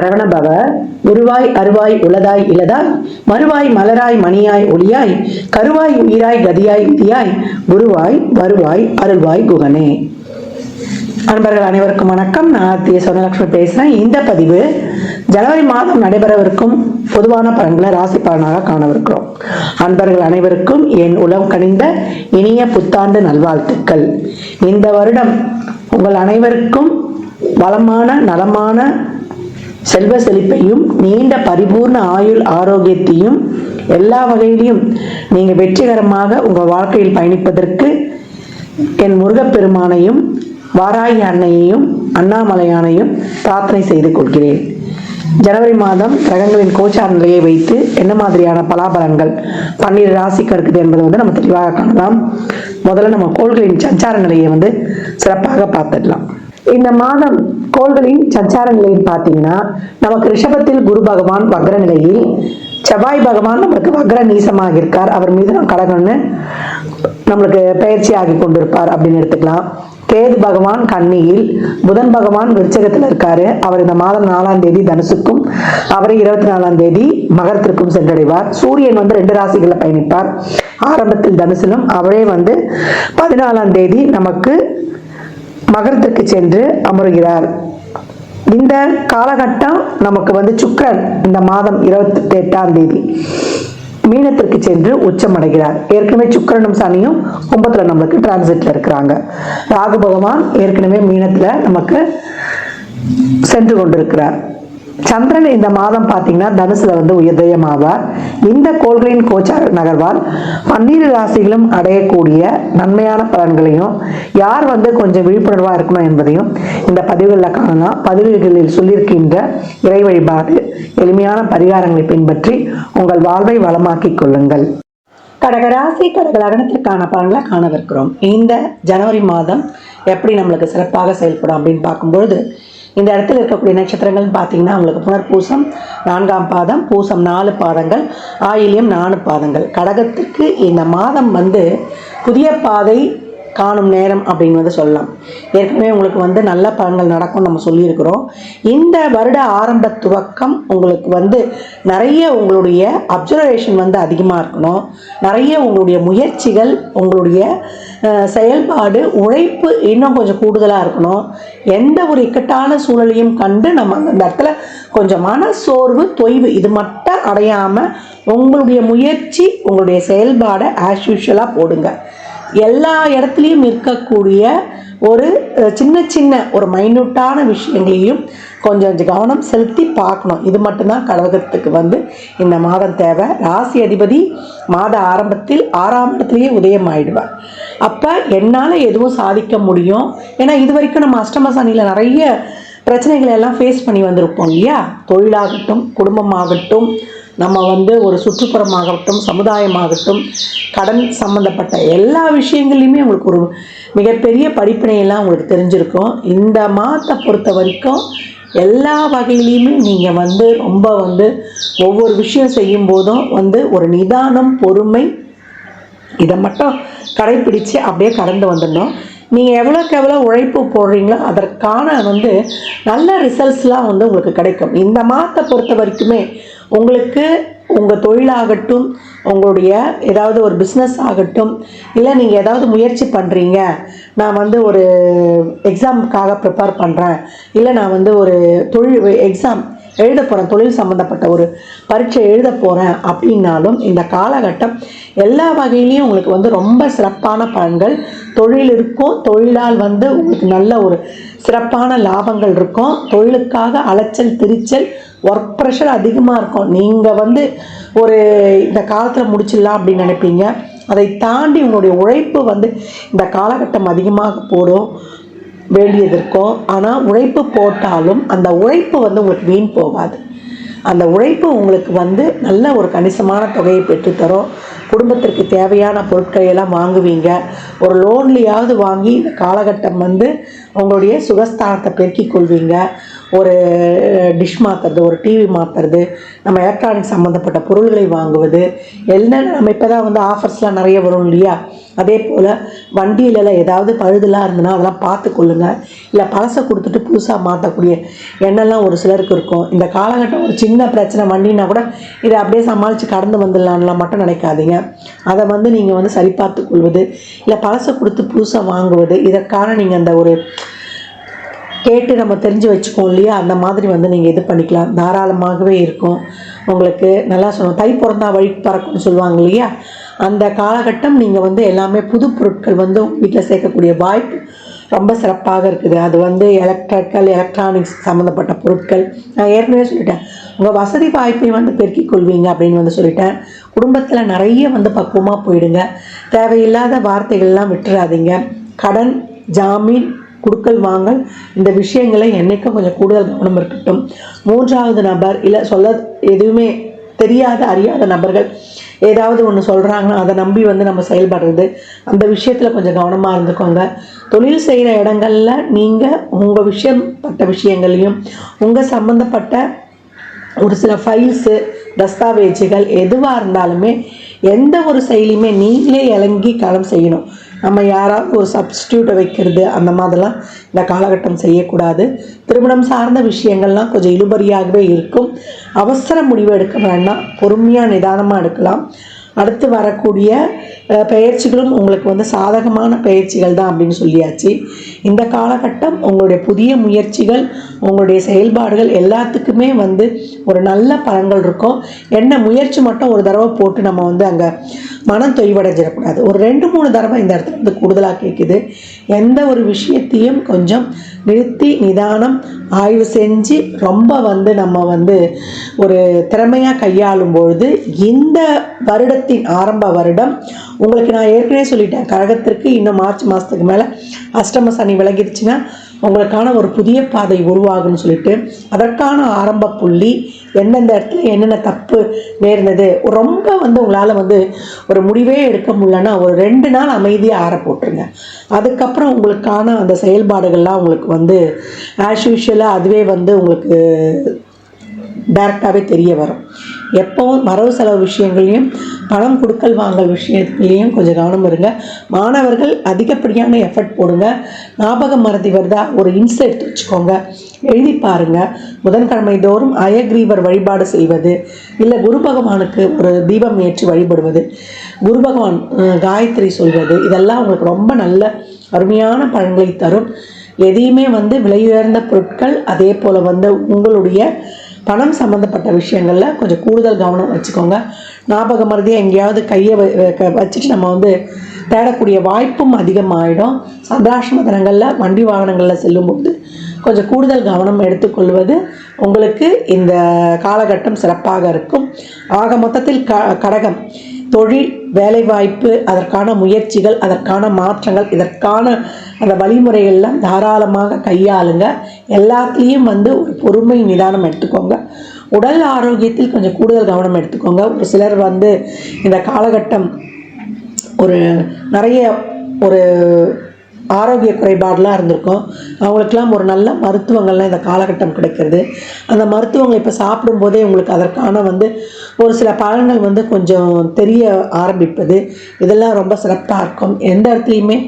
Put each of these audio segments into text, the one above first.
சரவணபவ. உருவாய் அருவாய் உளதாய் இலதாய் மறுவாய் மலராய் மணியாய் ஒளியாய் கருவாய் உயிராய் கதியாய் விதியாய் குருவாய் வருவாய் அருள்வாய் குகனே. அன்பர்கள் அனைவருக்கும் வணக்கம். நான் ஆர்த்திய சொர்ணலட்சுமி பேசுறேன். இந்த பதிவு ஜனவரி மாதம் நடைபெறவிருக்கும் பொதுவான பலன்களை ராசி பலனாக காணவிருக்கிறோம். அன்பர்கள் அனைவருக்கும் என் உளம் கனிந்த இனிய புத்தாண்டு நல்வாழ்த்துக்கள். இந்த வருடம் உங்கள் அனைவருக்கும் வளமான நலமான செல்வ செழிப்பையும் நீண்ட பரிபூர்ண ஆயுள் ஆரோக்கியத்தையும் எல்லா வகையிலையும் நீங்க வெற்றிகரமாக உங்கள் வாழ்க்கையில் பயணிப்பதற்கு என் முருகப்பெருமானையும் வாராகி அன்னையையும் அண்ணாமலையானையும் பிரார்த்தனை செய்து கொள்கிறேன். ஜனவரி மாதம் கிரகங்களின் கோச்சார நிலையை வைத்து என்ன மாதிரியான பலாபலன்கள் 12 ராசிக்கு இருக்குது என்பதை நம்ம தெளிவாக காணலாம். முதல்ல நம்ம கோள்களின் சஞ்சார நிலையை சிறப்பாக பார்த்துடலாம். இந்த மாதம் கோள்களின் சஞ்சார நிலையில் பார்த்தீங்கன்னா, நமக்கு ரிஷபத்தில் குரு பகவான் வக்ர நிலையில், செவ்வாய் பகவான் நம்மளுக்கு வக்ர நீசமாக இருக்கார். அவர் மீது நம்ம கடகம்னு நம்மளுக்கு பயிற்சி ஆகி கொண்டிருப்பார் அப்படின்னு எடுத்துக்கலாம். கேது பகவான் கன்னியில், புதன் பகவான் விருச்சகத்தில் இருக்காரு. அவர் இந்த மாதம் 4ஆம் தேதி தனுசுக்கும் அவரை 24ஆம் தேதி மகரத்திற்கும் சென்றடைவார். சூரியன் 2 ராசிகளில் பயணிப்பார். ஆரம்பத்தில் தனுசிலும் அவரே 14ஆம் தேதி நமக்கு மகரத்திற்கு சென்று அமருகிறார். இந்த காலகட்டம் நமக்கு சுக்கிரன் இந்த மாதம் 28ஆம் தேதி மீனத்திற்கு சென்று உச்சமடைகிறார். ஏற்கனவே சுக்கிரனும் சனியும் கும்பத்துல நம்மளுக்கு டிரான்சிட்ல இருக்கிறாங்க. ராகு பகவான் ஏற்கனவே மீனத்துல நமக்கு சென்று கொண்டிருக்கிறார். சந்திரன் இந்த மாதம் பார்த்தீங்கன்னா தனுசுல உதயமாவார். இந்த கோள்களின் கோச்சார நகர்வால் 12 ராசிகளும் அடையக்கூடிய நன்மையான பலன்களையும் யார் கொஞ்சம் விழிப்புணர்வா இருக்கணும் என்பதையும் இந்த பதிவுகளில் காணலாம். பதிவுகளில் சொல்லியிருக்கின்ற இறை வழிபாடு எளிமையான பரிகாரங்களை பின்பற்றி உங்கள் வாழ்வை வளமாக்கிக் கொள்ளுங்கள். கடகராசி கடக லக்னத்திற்கான பலன்களை காணவிருக்கிறோம். இந்த ஜனவரி மாதம் எப்படி நம்மளுக்கு சிறப்பாக செயல்படும் அப்படின்னு பார்க்கும்பொழுது, இந்த இடத்துல இருக்கக்கூடிய நட்சத்திரங்கள் பார்த்தீங்கன்னா உங்களுக்கு புனர்பூசம் 4ஆம் பாதம், பூசம் 4 பாதங்கள், ஆயில்யம் 4 பாதங்கள். கடகத்திற்கு இந்த மாதம் புதிய பாதை காணும் நேரம் அப்படின்னு சொல்லலாம். ஏற்கனவே உங்களுக்கு நல்ல பலன்கள் நடக்கும் நம்ம சொல்லியிருக்கிறோம். இந்த வருட ஆரம்ப துவக்கம் உங்களுக்கு நிறைய உங்களுடைய அப்சர்வேஷன் அதிகமாக இருக்கணும். நிறைய உங்களுடைய முயற்சிகள், உங்களுடைய செயல்பாடு, உழைப்பு இன்னும் கொஞ்சம் கூடுதலாக இருக்கணும். எந்த ஒரு இக்கட்டான சூழலையும் கண்டு நம்ம அந்த இடத்துல கொஞ்சம் மன சோர்வு, தொய்வு இது மட்டும் அடையாமல் உங்களுடைய முயற்சி, உங்களுடைய செயல்பாடை ஆஸ் யூஷுவலாக போடுங்க. எல்லா இடத்துலையும் இருக்கக்கூடிய ஒரு சின்ன ஒரு மைன்யூட்டான விஷயங்களையும் கொஞ்சம் கவனம் செலுத்தி பார்க்கணும். இது மட்டும்தான் கடகத்துக்கு இந்த மாதம் தேவை. ராசி அதிபதி மாத ஆரம்பத்தில் 6ஆம் இடத்துலையே உதயம் ஆயிடுவார். அப்போ என்னால் எதுவும் சாதிக்க முடியும். ஏன்னா இது வரைக்கும் நம்ம அஷ்டம சனியில் நிறைய பிரச்சனைகளை எல்லாம் ஃபேஸ் பண்ணி வந்திருப்போம் இல்லையா. தொழிலாகட்டும், குடும்பமாகட்டும், நம்ம ஒரு சுற்றுப்புறமாகட்டும், சமுதாயமாகட்டும், கடன் சம்பந்தப்பட்ட எல்லா விஷயங்கள்லையுமே உங்களுக்கு ஒரு மிகப்பெரிய படிப்பினையெல்லாம் உங்களுக்கு தெரிஞ்சிருக்கும். இந்த மாதத்தை பொறுத்த வரைக்கும் எல்லா வகையிலையுமே நீங்கள் ரொம்ப ஒவ்வொரு விஷயம் செய்யும் போதும் ஒரு நிதானம், பொறுமை இதை மட்டும் கடைப்பிடிச்சு அப்படியே கடந்து வந்துடணும். நீங்கள் எவ்வளோக்கு எவ்வளோ உழைப்பு போடுறீங்களோ அதற்கான நல்ல ரிசல்ட்ஸ்லாம் உங்களுக்கு கிடைக்கும். இந்த மாதத்தை பொறுத்த வரைக்குமே உங்களுக்கு உங்கள் தொழிலாகட்டும், உங்களுடைய ஏதாவது ஒரு பிஸ்னஸ் ஆகட்டும், இல்லை நீங்கள் ஏதாவது முயற்சி பண்ணுறீங்க, நான் ஒரு எக்ஸாமுக்காக ப்ரிப்பேர் பண்ணுறேன், இல்லை நான் ஒரு எக்ஸாம் எழுத போகிறேன், தொழில் சம்மந்தப்பட்ட ஒரு பரீட்சை எழுத போகிறேன் அப்படின்னாலும் இந்த காலகட்டம் எல்லா வகையிலையும் உங்களுக்கு ரொம்ப சிறப்பான பலன்கள். தொழில் இருக்கும், தொழிலால் உங்களுக்கு நல்ல ஒரு சிறப்பான லாபங்கள் இருக்கும். தொழிலுக்காக அலைச்சல், திரிச்சல், ஒர்க் ப்ரெஷர் அதிகமாக இருக்கும். நீங்கள் ஒரு இந்த காலத்தில் முடிச்சிடலாம் அப்படின்னு நினைப்பீங்க. அதை தாண்டி உங்களுடைய உழைப்பு இந்த காலகட்டம் அதிகமாக போடும் வேண்டியது இருக்கும். ஆனால் உழைப்பு போட்டாலும் அந்த உழைப்பு உங்களுக்கு வீண் போகாது. அந்த உழைப்பு உங்களுக்கு நல்ல ஒரு கணிசமான தொகையை பெற்றுத்தரும். குடும்பத்திற்கு தேவையான பொருட்களை எல்லாம் வாங்குவீங்க. ஒரு லோன்லையாவது வாங்கி இந்த காலகட்டம் உங்களுடைய சுகஸ்தானத்தை பெருக்கிக் கொள்வீங்க. ஒரு டிஷ் மாற்றுறது, ஒரு டிவி மாற்றுறது, நம்ம எலக்ட்ரானிக் சம்மந்தப்பட்ட பொருள்களை வாங்குவது, என்னென்ன நம்ம இப்போ தான் வந்து ஆஃபர்ஸ்லாம் நிறைய வரும் இல்லையா, அதே போல் வண்டியிலலாம் ஏதாவது பழுதுலாம் இருந்ததுன்னா அதெல்லாம் பார்த்து கொள்ளுங்கள். இல்லை பழசை கொடுத்துட்டு புதுசாக மாற்றக்கூடிய எண்ணெல்லாம் ஒரு சிலருக்கு இருக்கும். இந்த காலகட்டம் ஒரு சின்ன பிரச்சனை வண்டினா கூட இதை அப்படியே சமாளித்து கடந்து வந்துடலான்லாம் மட்டும் நினைக்காதீங்க. அதை வந்து நீங்கள் வந்து சரி பார்த்து கொள்வது, இல்லை பழசை கொடுத்து புதுசாக வாங்குவது, இதற்கான நீங்கள் அந்த ஒரு கேட்டு நம்ம தெரிஞ்சு வச்சுக்கோம் இல்லையா, அந்த மாதிரி வந்து நீங்கள் இது பண்ணிக்கலாம். தாராளமாகவே இருக்கும் உங்களுக்கு. நல்லா சொன்னோம், தை பிறந்தா வழி பறக்கும்னு சொல்லுவாங்க இல்லையா, அந்த காலகட்டம் நீங்கள் வந்து எல்லாமே புது பொருட்கள் வந்து வீட்டில் சேர்க்கக்கூடிய வாய்ப்பு ரொம்ப சிறப்பாக இருக்குது. அது வந்து எலக்ட்ரானிக்ஸ் சம்மந்தப்பட்ட பொருட்கள். நான் ஏற்கனவே சொல்லிட்டேன், உங்கள் வசதி வாய்ப்பை வந்து பெருக்கிக் கொள்வீங்க அப்படின்னு வந்து சொல்லிட்டேன். குடும்பத்தில் நிறைய வந்து பக்குவமாக போயிடுங்க. தேவையில்லாத வார்த்தைகள்லாம் விட்டுறாதீங்க. கடன், ஜாமீன், குடுக்கல் வாங்கல், இந்த விஷயங்களை என்றைக்கும் கொஞ்சம் கூடுதல் கவனம் இருக்கட்டும். மூன்றாவது நபர் இல்லை சொல்ல எதுவுமே தெரியாத அறியாத நபர்கள் ஏதாவது ஒன்று சொல்கிறாங்கன்னா அதை நம்பி வந்து நம்ம செயல்படுறது, அந்த விஷயத்தில் கொஞ்சம் கவனமாக இருந்துக்கோங்க. தொழில் செய்கிற இடங்களில் நீங்கள் உங்கள் விஷயப்பட்ட விஷயங்களையும் உங்கள் சம்மந்தப்பட்ட ஒரு சில ஃபைல்ஸு, தஸ்தாவேஜுகள் எதுவாக இருந்தாலுமே எந்த ஒரு செயலியுமே நீங்களே இறங்கி களம் செய்யணும். நம்ம யாராவது ஒரு சப்ஸ்டியூட்டை வைக்கிறது அந்த மாதிரிலாம் இந்த காலகட்டம் செய்யக்கூடாது. திருமணம் சார்ந்த விஷயங்கள்லாம் கொஞ்சம் இழுபறியாகவே இருக்கும். அவசர முடிவு எடுக்க வேண்டாம், பொறுமையாக நிதானமாக எடுக்கலாம். அடுத்து வரக்கூடிய பயிற்சிகளும் உங்களுக்கு வந்து சாதகமான பயிற்சிகள் தான் அப்படின்னு சொல்லியாச்சு. இந்த காலகட்டம் உங்களுடைய புதிய முயற்சிகள், உங்களுடைய செயல்பாடுகள் எல்லாத்துக்குமே வந்து ஒரு நல்ல பலன்கள் இருக்கும். என்ன முயற்சி மட்டும் ஒரு தடவை போட்டு நம்ம வந்து அங்கே மனம் தொய்வடைஞ்சிடக்கூடாது. ஒரு 2-3 தடவை இந்த இடத்துல வந்து கூடுதலாக கேட்குது. எந்த ஒரு விஷயத்தையும் கொஞ்சம் நிறுத்தி நிதானம் ஆய்வு செஞ்சு ரொம்ப வந்து நம்ம வந்து ஒரு திறமையாக கையாளும் பொழுது இந்த வருடத்தின் ஆரம்ப வருடம் உங்களுக்கு நான் ஏற்கனவே சொல்லிட்டேன், கழகத்திற்கு இன்னும் மார்ச் மாதத்துக்கு மேலே அஷ்டம சனி விலகிடுச்சுன்னா உங்களுக்கான ஒரு புதிய பாதை உருவாகுன்னு சொல்லிட்டு அதற்கான ஆரம்ப புள்ளி எந்தெந்த இடத்துல என்னென்ன தப்பு நேர்ந்தது, ரொம்ப வந்து உங்களால் வந்து ஒரு முடிவே எடுக்க முடியலன்னா ஒரு 2 நாள் அமைதியாக ஆற போட்டுருங்க. அதுக்கப்புறம் உங்களுக்கான அந்த செயல்பாடுகள்லாம் உங்களுக்கு வந்து ஆஸ் யூஷுவலாக அதுவே வந்து உங்களுக்கு டைரெக்டாகவே தெரிய வரும். எப்போவும் வரவு செலவு விஷயங்களையும் பணம் கொடுக்கல் வாங்கல் விஷயத்துலேயும் கொஞ்சம் கவனம் இருங்க. மாணவர்கள் அதிகப்படியான எஃபர்ட் போடுங்க. ஞாபகம் மறதி வருதா, ஒரு இன்ஸ் எடுத்து வச்சுக்கோங்க, எழுதி பாருங்கள். புதன்கிழமை தோறும் அயக்ரீவர் வழிபாடு செய்வது, இல்லை குரு பகவானுக்கு ஒரு தீபம் ஏற்றி வழிபடுவது, குரு பகவான் காயத்ரி சொல்வது, இதெல்லாம் உங்களுக்கு ரொம்ப நல்ல அருமையான பலன்களை தரும். எதையுமே வந்து விலையுயர்ந்த பொருட்கள், அதே போல் வந்து உங்களுடைய பணம் சம்மந்தப்பட்ட விஷயங்களில் கொஞ்சம் கூடுதல் கவனம் வச்சுக்கோங்க. ஞாபக மறதியாக எங்கேயாவது கையை வச்சுட்டு நம்ம வந்து தேடக்கூடிய வாய்ப்பும் அதிகமாகிடும். சந்திராஷ்டம தினங்களில் வண்டி வாகனங்களில் செல்லும்போது கொஞ்சம் கூடுதல் கவனம் எடுத்துக்கொள்வது உங்களுக்கு இந்த காலகட்டம் சிறப்பாக இருக்கும். ஆக மொத்தத்தில் கடகம் தொழில், வேலைவாய்ப்பு, அதற்கான முயற்சிகள், அதற்கான மாற்றங்கள், இதற்கான அந்த வழிமுறைகள்லாம் தாராளமாக கையாளுங்க. எல்லாத்துலேயும் வந்து ஒரு பொறுமை நிதானம் எடுத்துக்கோங்க. உடல் ஆரோக்கியத்தில் கொஞ்சம் கூடுதல் கவனம் எடுத்துக்கோங்க. ஒரு சிலர் வந்து இந்த காலகட்டம் ஒரு நிறைய ஒரு ஆரோக்கிய குறைபாடெலாம் இருந்திருக்கும். அவங்களுக்கெல்லாம் ஒரு நல்ல மருத்துவங்கள்லாம் இந்த காலகட்டம் கிடைக்கிறது. அந்த மருத்துவங்கள் இப்போ சாப்பிடும்போதே உங்களுக்கு அதற்கான வந்து ஒரு சில பலன்கள் வந்து கொஞ்சம் தெரிய ஆரம்பிப்பது, இதெல்லாம் ரொம்ப சிறப்பாக இருக்கும். எந்த இடத்துலையுமே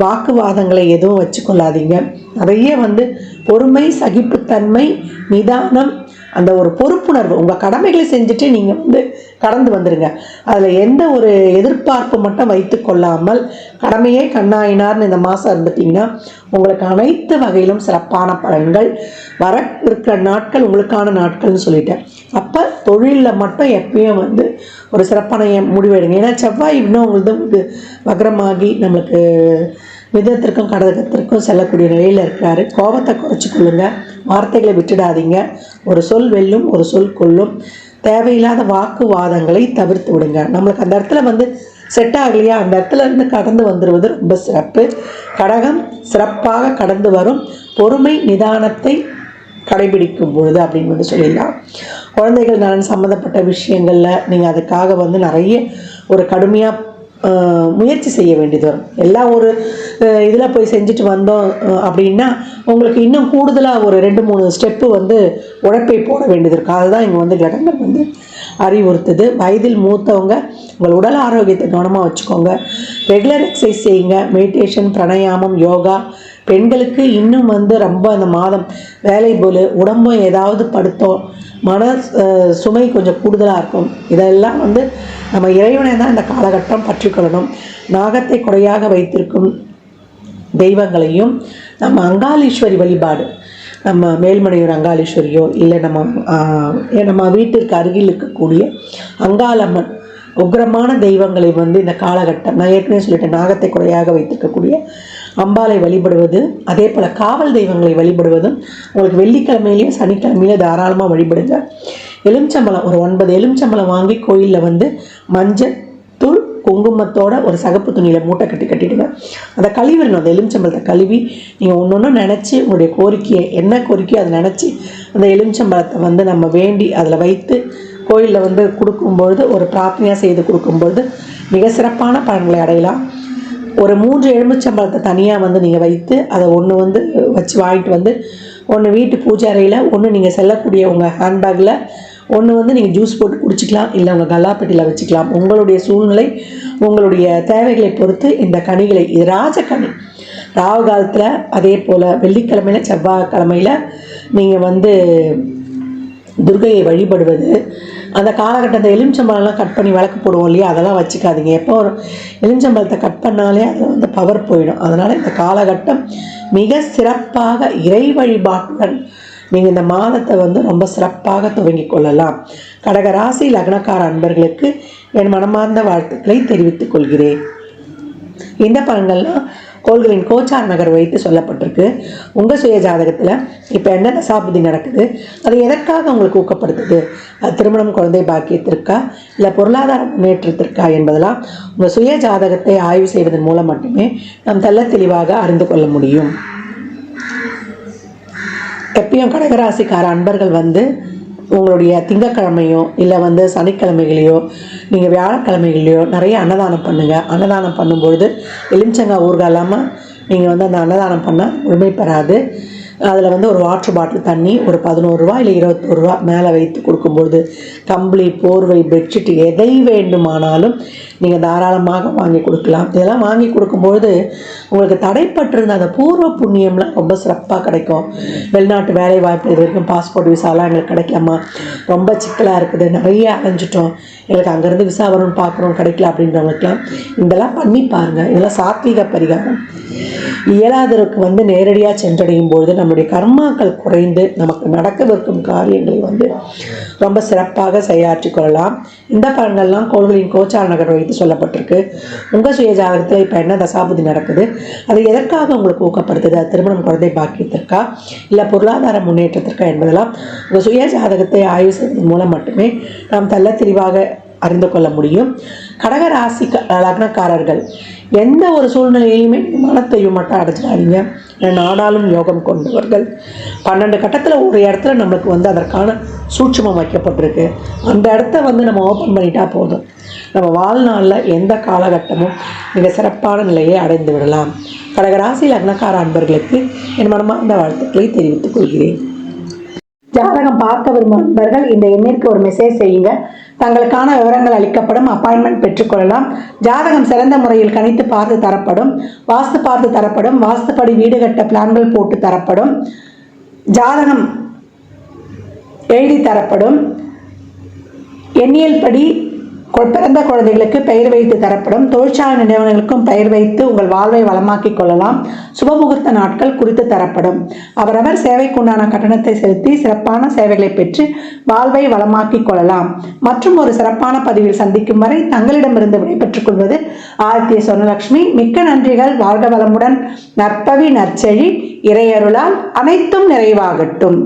வாக்குவாதங்களை எதுவும் வச்சுக்கொள்ளாதீங்க. நிறைய வந்து பொறுமை, சகிப்புத்தன்மை, நிதானம், அந்த ஒரு பொறுப்புணர்வு, உங்கள் கடமைகளை செஞ்சுட்டு நீங்கள் வந்து கடந்து வந்துடுங்க. அதில் எந்த ஒரு எதிர்பார்ப்பு மட்டும் வைத்து கொள்ளாமல் கடமையே கண்ணாயினார்னு இந்த மாதம் இருந்துட்டிங்கன்னா உங்களுக்கு அனைத்து வகையிலும் சிறப்பான பலன்கள் வர இருக்கிற நாட்கள் உங்களுக்கான நாட்கள்னு சொல்லிட்டேன். அப்போ தொழிலில் மட்டும் எப்பயும் வந்து ஒரு சிறப்பான முடிவெடுங்க. ஏன்னா செவ்வாய் இன்னும் உங்களுக்கு வக்ரமாகி நம்மளுக்கு மிதத்திற்கும் கடகத்திற்கும் செல்லக்கூடிய நிலையில் இருக்கிறாரு. கோபத்தை குறைச்சி கொள்ளுங்க, வார்த்தைகளை விட்டுடாதீங்க. ஒரு சொல் வெல்லும், ஒரு சொல் கொல்லும். தேவையில்லாத வாக்குவாதங்களை தவிர்த்து விடுங்க. நம்மளுக்கு அந்த இடத்துல வந்து செட் ஆகலையா, அந்த இடத்துல இருந்து கடந்து வந்துடுவது ரொம்ப சிறப்பு. கடகம் சிறப்பாக கடந்து வரும். பொறுமை நிதானத்தை கடைபிடிக்கும் பொழுது அப்படின்னு வந்து சொல்லிடலாம். குழந்தைகள் நலன் சம்மந்தப்பட்ட விஷயங்களில் நீங்கள் அதுக்காக வந்து நிறைய ஒரு கடுமையாக முயற்சி செய்ய வேண்டியது வரும். எல்லாம் ஒரு இதில் போய் செஞ்சுட்டு வந்தோம் அப்படின்னா உங்களுக்கு இன்னும் கூடுதலாக ஒரு 2-3 ஸ்டெப்பு வந்து உழைப்பை போட வேண்டியது இருக்குது. அதுதான் இங்கே வந்து கிரகங்கள் வந்து அறிவுறுத்துது. வயதில் மூத்தவங்க உங்கள் உடல் ஆரோக்கியத்தை கவனமாக வச்சுக்கோங்க. ரெகுலர் எக்ஸசைஸ் செய்யுங்க. மெடிடேஷன், பிராணாயாமம், யோகா. பெண்களுக்கு இன்னும் வந்து ரொம்ப அந்த மாதம் வேலை போல் உடம்பும் ஏதாவது படுத்தோம், மன சுமை கொஞ்சம் கூடுதலாக இருக்கும். இதெல்லாம் வந்து நம்ம இறைவனை தான் இந்த காலகட்டம் பற்றிக்கொள்ளணும். நாகத்தை கொடையாக வைத்திருக்கும் தெய்வங்களையும் நம்ம அங்காளீஸ்வரி வழிபாடு, நம்ம மேல்மனையூர் அங்காளீஸ்வரியோ இல்லை நம்ம வீட்டிற்கு அருகில் இருக்கக்கூடிய அங்காளம்மன் உக்ரமான தெய்வங்களை வந்து இந்த காலகட்டம், நான் ஏற்கனவே சொல்லிட்டேன், நாகத்தை குறையாக வைத்திருக்கக்கூடிய அம்பாளை வழிபடுவது, அதே போல் காவல் தெய்வங்களை வழிபடுவதும் உங்களுக்கு வெள்ளிக்கிழமையிலையும் சனிக்கிழமையில தாராளமாக வழிபடுங்க. எலுமிச்சம்பழம் ஒரு 9 எலுமிச்சம்பழம் வாங்கி கோயிலில் வந்து மஞ்சள் தூள் குங்குமத்தோட ஒரு சகப்பு துணியில் மூட்டை கட்டிடுங்க. அதை கழுவிடணும். அந்த எலுமிச்சம்பழத்தை கழுவி நீங்கள் ஒன்று நினச்சி உங்களுடைய கோரிக்கையை என்ன கோரிக்கையோ அதை நினச்சி அந்த எலுமிச்சம்பழத்தை வந்து நம்ம வேண்டி அதில் வைத்து கோயிலில் வந்து கொடுக்கும்பொழுது, ஒரு பிரார்த்தனையாக செய்து கொடுக்கும்பொழுது மிக சிறப்பான பலன்களை அடையலாம். ஒரு 3 எலுமிச்சம்பழத்தை தனியாக வந்து நீங்கள் வைத்து அதை ஒன்று வந்து வச்சு வாங்கிட்டு வந்து ஒன்று வீட்டு பூஜை அறையில், ஒன்று நீங்கள் செல்லக்கூடிய உங்கள் ஹேண்ட்பேக்கில், ஒன்று வந்து நீங்கள் ஜூஸ் போட்டு குடிச்சிக்கலாம், இல்லை உங்கள் கல்லாப்பெட்டியில் வச்சுக்கலாம். உங்களுடைய சூழ்நிலை, உங்களுடைய தேவைகளை பொறுத்து இந்த கனிகளை, இது ராஜக்கனி, ராகு காலத்தில், அதே போல் வெள்ளிக்கிழமையில், செவ்வாய்க்கிழமையில் நீங்கள் வந்து துர்கையை வழிபடுவது. அந்த காலகட்டத்தை எலுமிச்சம்பழம்லாம் கட் பண்ணி விளக்கு போடுவோம் இல்லையா, அதெல்லாம் வச்சுக்காதீங்க. எப்போ ஒரு எலுமிச்சம்பழத்தை கட் பண்ணாலே அதில் வந்து பவர் போயிடும். அதனால் இந்த காலகட்டம் மிக சிறப்பாக இறை வழிபாட்டுடன் நீங்கள் இந்த மாதத்தை வந்து ரொம்ப சிறப்பாக துவங்கி கொள்ளலாம். கடகராசி லக்னக்கார அன்பர்களுக்கு என் மனமார்ந்த வாழ்த்துக்களை தெரிவித்துக் கொள்கிறேன். இந்த பலன்கள்லாம் கோள்களின் கோச்சார் நகர் வைத்து சொல்லப்பட்டிருக்கு. உங்கள் சுய ஜாதகத்தில் இப்போ என்ன தசாபுதி நடக்குது, அது எதற்காக உங்களுக்கு ஊக்கப்படுத்துது, அது திருமணம், குழந்தை பாக்கியத்திற்கா இல்லை பொருளாதார முன்னேற்றத்திற்கா என்பதெல்லாம் உங்கள் சுய ஜாதகத்தை ஆய்வு செய்வதன் மூலம் மட்டுமே நாம் தெள்ள தெளிவாக அறிந்து கொள்ள முடியும். எப்பயும் கடகராசிக்கார அன்பர்கள் வந்து உங்களுடைய திங்கக்கிழமையோ இல்லை வந்து சனிக்கிழமைகளையோ நீங்கள் வியாழக்கிழமைகளையோ நிறைய அன்னதானம் பண்ணுங்கள். அன்னதானம் பண்ணும்பொழுது எலுமிச்சங்காய் ஊறுகாய் இல்லாமல் நீங்கள் வந்து அந்த அன்னதானம் பண்ணால் முழுமை பெறாது. அதில் வந்து ஒரு வாட்டர் பாட்டில் தண்ணி ஒரு 11 ரூபா இல்லை 21 ரூபா மேலே வைத்து கொடுக்கும்பொழுது கம்பளி, போர்வை, பெட்ஷீட் எதை வேண்டுமானாலும் நீங்கள் தாராளமாக வாங்கி கொடுக்கலாம். இதெல்லாம் வாங்கி கொடுக்கும்பொழுது உங்களுக்கு தடைப்பட்டிருந்த அந்த பூர்வ புண்ணியம்லாம் ரொம்ப சிறப்பாக கிடைக்கும். வெளிநாட்டு வேலை வாய்ப்பு, இது வரைக்கும் பாஸ்போர்ட் விசாலாம் எங்களுக்கு கிடைக்கலாமா, ரொம்ப சிக்கலாக இருக்குது, நிறைய அலைஞ்சிட்டோம், எங்களுக்கு அங்கேருந்து விசா வரும்னு பார்க்குறோம் கிடைக்கல அப்படின்றவங்களுக்குலாம் இதெல்லாம் பண்ணி பாருங்கள். இதெல்லாம் சாத்வீக பரிகாரம். இயலாதவருக்கு வந்து நேரடியாக சென்றடையும் பொழுது நம்முடைய கர்மாக்கள் குறைந்து நமக்கு நடக்கவிருக்கும் காரியங்களை வந்து ரொம்ப சிறப்பாக செயலாற்றி கொள்ளலாம். இந்த பலன்கள்லாம் கோள்களின் கோச்சார நகர் வைத்து சொல்லப்பட்டிருக்கு. உங்கள் சுய ஜாதகத்தில் இப்போ என்ன தசாபுதி நடக்குது, அது எதற்காக உங்களுக்கு ஊக்கப்படுத்துது, அது திருமணம், குழந்தை பாக்கியத்திற்கா இல்லை பொருளாதார முன்னேற்றத்திற்கா என்பதெல்லாம் உங்கள் சுய ஜாதகத்தை ஆய்வு செய்வதன் மூலம் மட்டுமே நாம் தெள்ள தெளிவாக அறிந்து கொள்ள முடியும். கடகராசி லக்னக்காரர்கள் எந்த ஒரு சூழ்நிலையிலுமே மனத்தையும் மட்டும் அடைச்சிடாதீங்க. நாடாளும் யோகம் கொண்டவர்கள் 12 கட்டத்தில் ஒரு இடத்துல நம்மளுக்கு வந்து அதற்கான சூட்சுமம் வைக்கப்பட்டிருக்கு. அந்த இடத்த வந்து நம்ம ஓப்பன் பண்ணிட்டா போதும், நம்ம வாழ்நாளில் எந்த காலகட்டமும் மிக சிறப்பான நிலையை அடைந்து விடலாம். கடகராசி லக்னக்கார அன்பர்களுக்கு என் மனமார்ந்த வாழ்த்துக்களை தெரிவித்துக் கொள்கிறேன். ஜாதகம் பார்க்க விரும்பும் நண்பர்கள் இந்த எண்ணிற்கு ஒரு மெசேஜ் செய்யுங்க. தங்களுக்கான விவரங்கள் அளிக்கப்படும். அப்பாயின்மெண்ட் பெற்றுக்கொள்ளலாம். ஜாதகம் சிறந்த முறையில் கணித்து பார்த்து தரப்படும். வாஸ்து பார்த்து தரப்படும். வாஸ்துப்படி வீடு கட்ட பிளான்கள் போட்டு தரப்படும். ஜாதகம் எழுதி தரப்படும். எண்ணியல் படி பிறந்த குழந்தைகளுக்கு பெயர் வைத்து தரப்படும். தொழிற்சாலை நிறுவனங்களுக்கும் பெயர் வைத்து உங்கள் வாழ்வை வளமாக்கிக் கொள்ளலாம். சுபமுகூர்த்த நாட்கள் குறித்து தரப்படும். அவரவர் சேவைக்குண்டான கட்டணத்தை செலுத்தி சிறப்பான சேவைகளை பெற்று வாழ்வை வளமாக்கிக் கொள்ளலாம். மற்றும் ஒரு சிறப்பான பதிவில் சந்திக்கும் வரை தங்களிடமிருந்து விடைபெற்றுக் கொள்வது ஆதித்ய சொர்ணலட்சுமி. மிக்க நன்றிகள். வாழ்க வளமுடன். நற்பவி நற்செழி. இறையருளால் அனைத்தும் நிறைவாகட்டும்.